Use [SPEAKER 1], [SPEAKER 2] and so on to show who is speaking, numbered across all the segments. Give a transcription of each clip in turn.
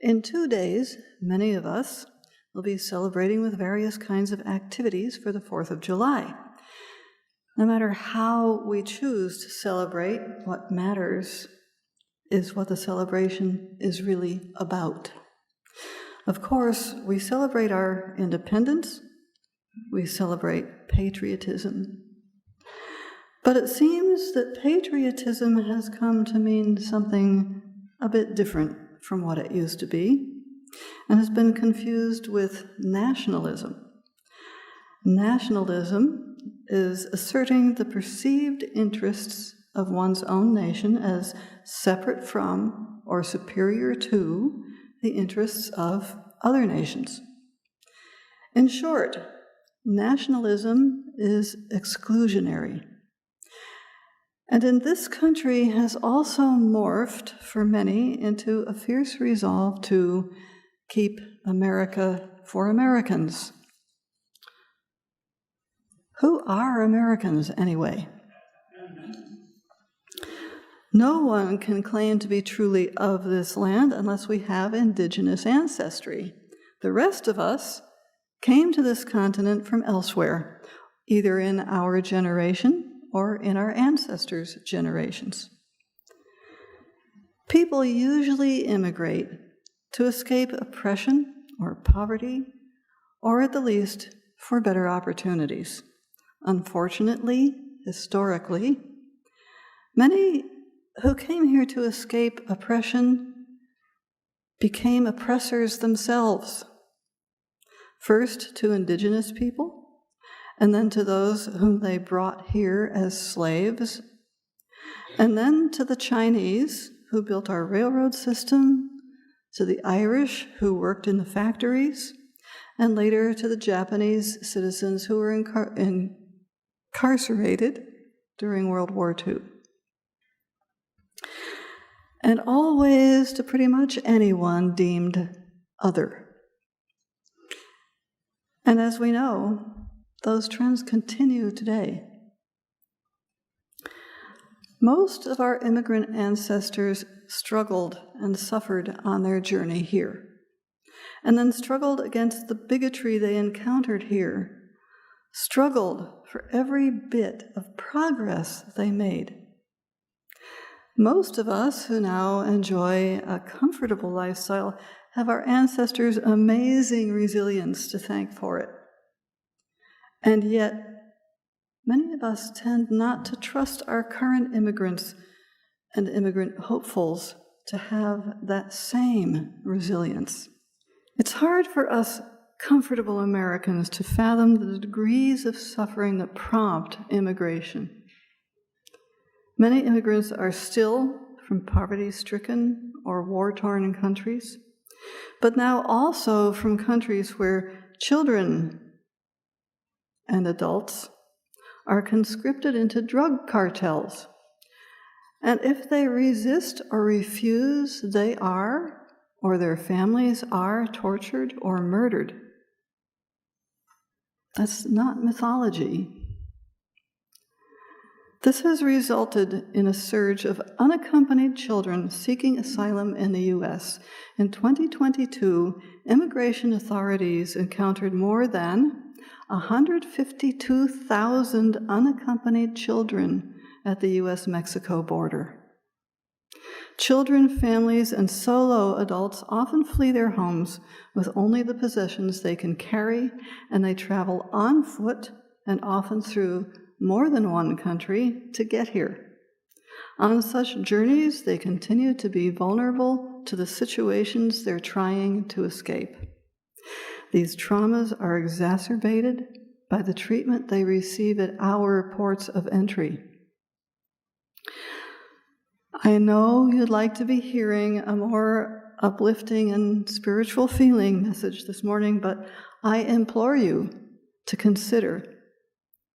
[SPEAKER 1] In 2 days, many of us will be celebrating with various kinds of activities for the 4th of July. No matter how we choose to celebrate, what matters is what the celebration is really about. Of course, we celebrate our independence, we celebrate patriotism. But it seems that patriotism has come to mean something a bit different from what it used to be, and has been confused with nationalism. Nationalism is asserting the perceived interests of one's own nation as separate from or superior to the interests of other nations. In short, nationalism is exclusionary. And in this country has also morphed for many into a fierce resolve to keep America for Americans. Who are Americans anyway? No one can claim to be truly of this land unless we have indigenous ancestry. The rest of us came to this continent from elsewhere, either in our generation or in our ancestors' generations. People usually immigrate to escape oppression or poverty, or at the least, for better opportunities. Unfortunately, historically, many who came here to escape oppression became oppressors themselves, first to indigenous people, and then to those whom they brought here as slaves, and then to the Chinese who built our railroad system, to the Irish who worked in the factories, and later to the Japanese citizens who were incarcerated during World War II. And always to pretty much anyone deemed other. And as we know, those trends continue today. Most of our immigrant ancestors struggled and suffered on their journey here, and then struggled against the bigotry they encountered here, struggled for every bit of progress they made. Most of us who now enjoy a comfortable lifestyle have our ancestors' amazing resilience to thank for it. And yet, many of us tend not to trust our current immigrants and immigrant hopefuls to have that same resilience. It's hard for us comfortable Americans to fathom the degrees of suffering that prompt immigration. Many immigrants are still from poverty-stricken or war-torn countries, but now also from countries where children and adults are conscripted into drug cartels. And if they resist or refuse, they are, or their families are, tortured or murdered. That's not mythology. This has resulted in a surge of unaccompanied children seeking asylum in the U.S. In 2022, immigration authorities encountered more than 152,000 unaccompanied children at the U.S.-Mexico border. Children, families, and solo adults often flee their homes with only the possessions they can carry, and they travel on foot and often through more than one country to get here. On such journeys, they continue to be vulnerable to the situations they're trying to escape. These traumas are exacerbated by the treatment they receive at our ports of entry. I know you'd like to be hearing a more uplifting and spiritual feeling message this morning, but I implore you to consider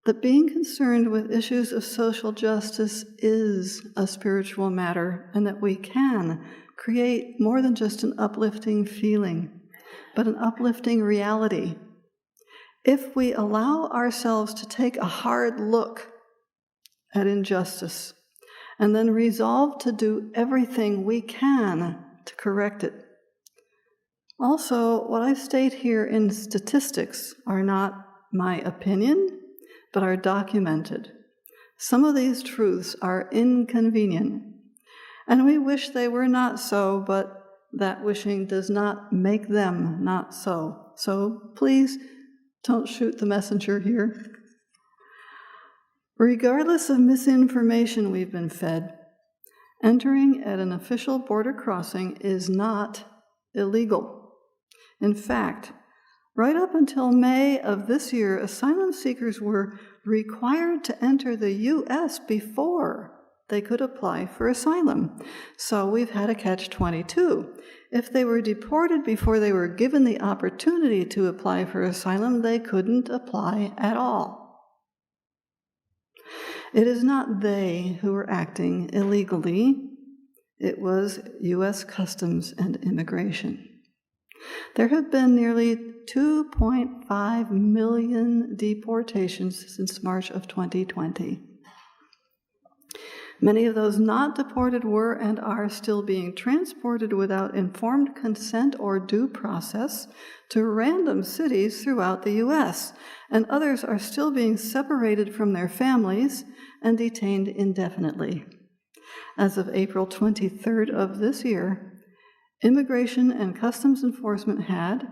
[SPEAKER 1] that being concerned with issues of social justice is a spiritual matter, and that we can create more than just an uplifting feeling, but an uplifting reality. If we allow ourselves to take a hard look at injustice and then resolve to do everything we can to correct it, Also, what I state here in statistics are not my opinion, but are documented. Some of these truths are inconvenient, and we wish they were not so, but that wishing does not make them not so. So please don't shoot the messenger here. Regardless of misinformation we've been fed, entering at an official border crossing is not illegal. In fact, right up until May of this year, asylum seekers were required to enter the U.S. before they could apply for asylum. So we've had a catch-22. If they were deported before they were given the opportunity to apply for asylum, they couldn't apply at all. It is not they who are acting illegally. It was U.S. Customs and Immigration. There have been nearly 2.5 million deportations since March of 2020. Many of those not deported were and are still being transported without informed consent or due process to random cities throughout the U.S., and others are still being separated from their families and detained indefinitely. As of April 23rd of this year, Immigration and Customs Enforcement had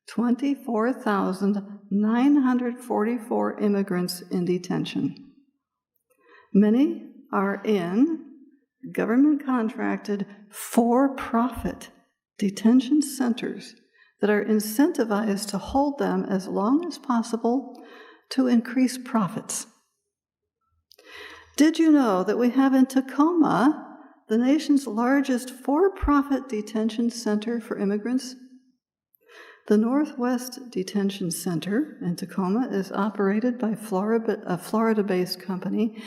[SPEAKER 1] 24,944 immigrants in detention. Many are in government-contracted, for-profit detention centers that are incentivized to hold them as long as possible to increase profits. Did you know that we have in Tacoma the nation's largest for-profit detention center for immigrants? The Northwest Detention Center in Tacoma is operated by a Florida-based company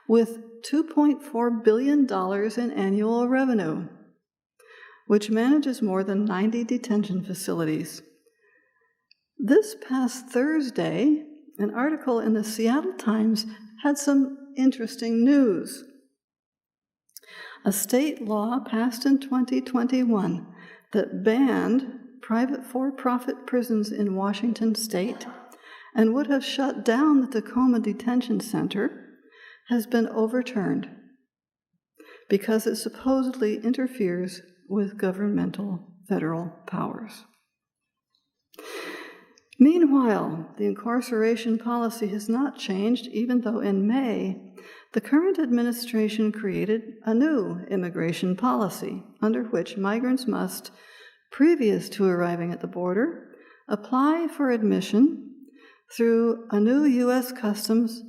[SPEAKER 1] with $2.4 billion in annual revenue, which manages more than 90 detention facilities. This past Thursday, an article in the Seattle Times had some interesting news. A state law passed in 2021 that banned private for-profit prisons in Washington state and would have shut down the Tacoma Detention Center has been overturned because it supposedly interferes with governmental federal powers. Meanwhile, the incarceration policy has not changed, even though in May, the current administration created a new immigration policy under which migrants must, previous to arriving at the border, apply for admission through a new U.S. Customs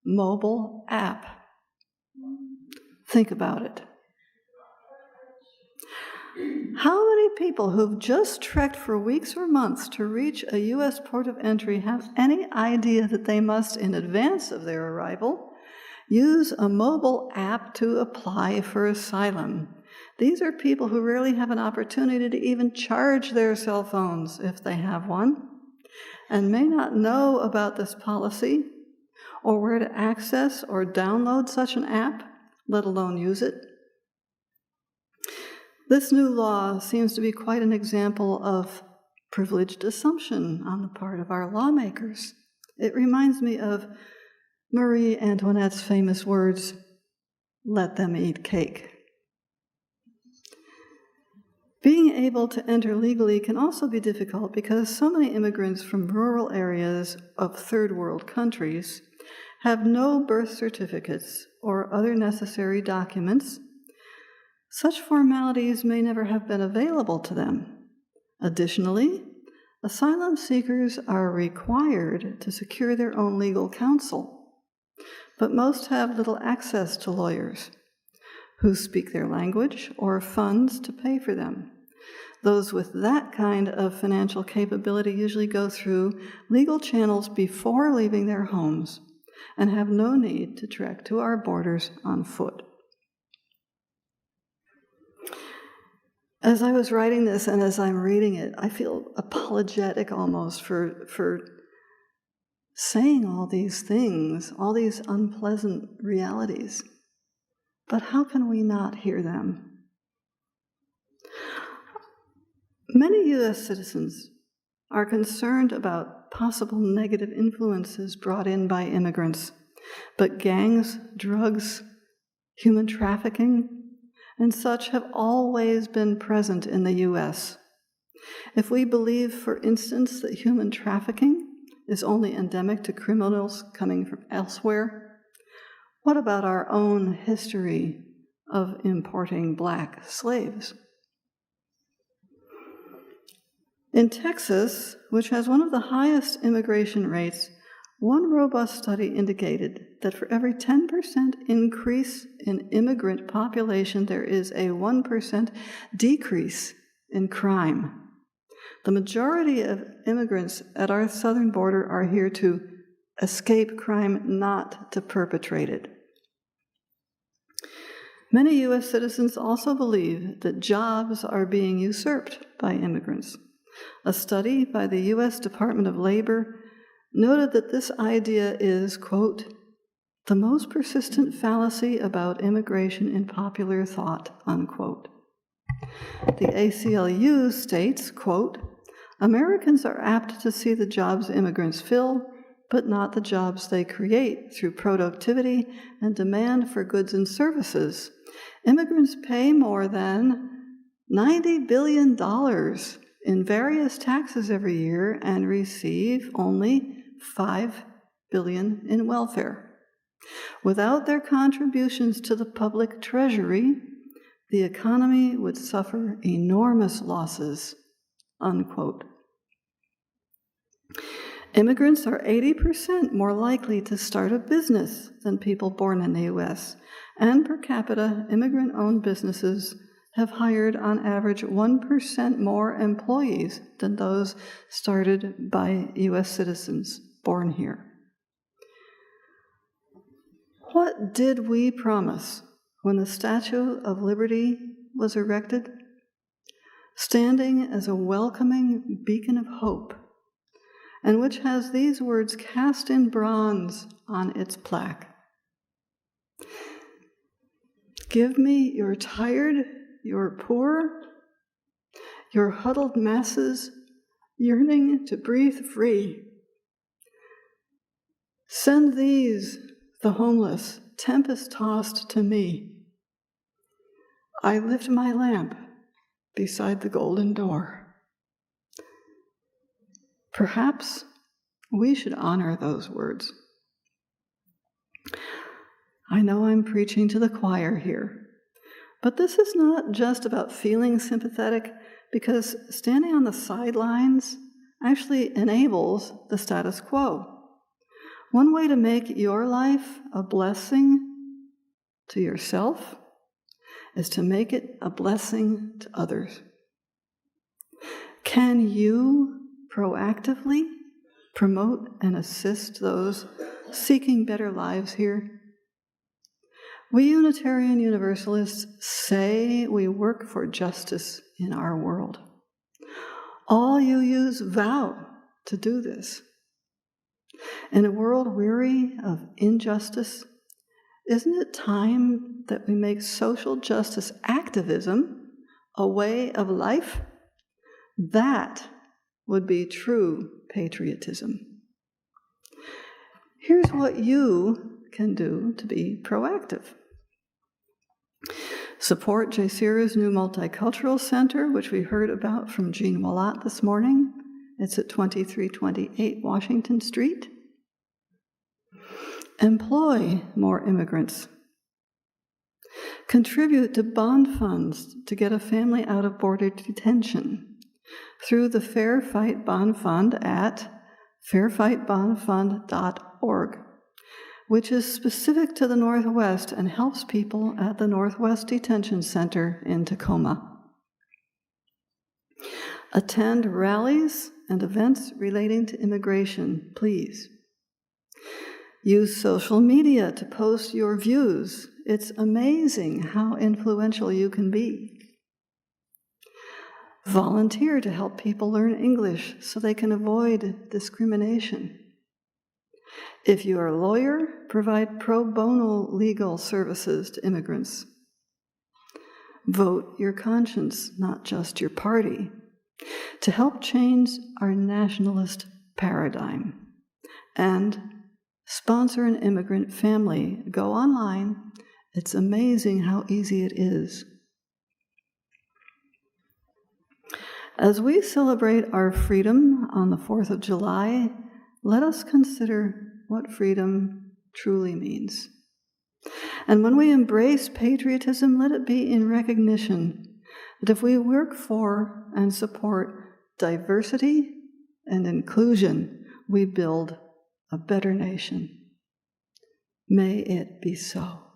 [SPEAKER 1] mobile app. Think about it. How many people who've just trekked for weeks or months to reach a U.S. port of entry have any idea that they must, in advance of their arrival, use a mobile app to apply for asylum? These are people who rarely have an opportunity to even charge their cell phones if they have one, and may not know about this policy or where to access or download such an app, let alone use it. This new law seems to be quite an example of privileged assumption on the part of our lawmakers. It reminds me of Marie Antoinette's famous words, "Let them eat cake." Being able to enter legally can also be difficult because so many immigrants from rural areas of third world countries have no birth certificates or other necessary documents. Such formalities may never have been available to them. Additionally, asylum seekers are required to secure their own legal counsel, but most have little access to lawyers who speak their language or funds to pay for them. Those with that kind of financial capability usually go through legal channels before leaving their homes and have no need to trek to our borders on foot. As I was writing this and as I'm reading it, I feel apologetic almost for saying all these things, all these unpleasant realities. But how can we not hear them? Many U.S. citizens are concerned about possible negative influences brought in by immigrants, but gangs, drugs, human trafficking, and such have always been present in the U.S. If we believe, for instance, that human trafficking is only endemic to criminals coming from elsewhere, what about our own history of importing black slaves? In Texas, which has one of the highest immigration rates, one robust study indicated that for every 10% increase in immigrant population, there is a 1% decrease in crime. The majority of immigrants at our southern border are here to escape crime, not to perpetrate it. Many U.S. citizens also believe that jobs are being usurped by immigrants. A study by the U.S. Department of Labor noted that this idea is, quote, the most persistent fallacy about immigration in popular thought, unquote. The ACLU states, quote, Americans are apt to see the jobs immigrants fill, but not the jobs they create through productivity and demand for goods and services. Immigrants pay more than $90 billion in various taxes every year and receive only $5 billion in welfare. Without their contributions to the public treasury, the economy would suffer enormous losses, unquote. Immigrants are 80% more likely to start a business than people born in the U.S., and per capita, immigrant-owned businesses have hired on average 1% more employees than those started by U.S. citizens born here. What did we promise when the Statue of Liberty was erected? Standing as a welcoming beacon of hope, and which has these words cast in bronze on its plaque. Give me your tired, your poor, your huddled masses yearning to breathe free. Send these, the homeless, tempest-tossed to me. I lift my lamp beside the golden door. Perhaps we should honor those words. I know I'm preaching to the choir here, but this is not just about feeling sympathetic, because standing on the sidelines actually enables the status quo. One way to make your life a blessing to yourself is to make it a blessing to others. Can you proactively promote and assist those seeking better lives here? We Unitarian Universalists say we work for justice in our world. All UUs vow to do this. In a world weary of injustice, isn't it time that we make social justice activism a way of life? That would be true patriotism. Here's what you can do to be proactive. Support JCERA's new Multicultural Center, which we heard about from Jean Wallat this morning. It's at 2328 Washington Street. Employ more immigrants. Contribute to bond funds to get a family out of border detention through the Fair Fight Bond Fund at fairfightbondfund.org, which is specific to the Northwest and helps people at the Northwest Detention Center in Tacoma. Attend rallies and events relating to immigration, please. Use social media to post your views. It's amazing how influential you can be. Volunteer to help people learn English so they can avoid discrimination. If you are a lawyer, provide pro bono legal services to immigrants. Vote your conscience, not just your party. to help change our nationalist paradigm and sponsor an immigrant family. Go online. It's amazing how easy it is. As we celebrate our freedom on the 4th of July, let us consider what freedom truly means. And when we embrace patriotism, let it be in recognition that if we work for and support diversity and inclusion, we build a better nation. May it be so.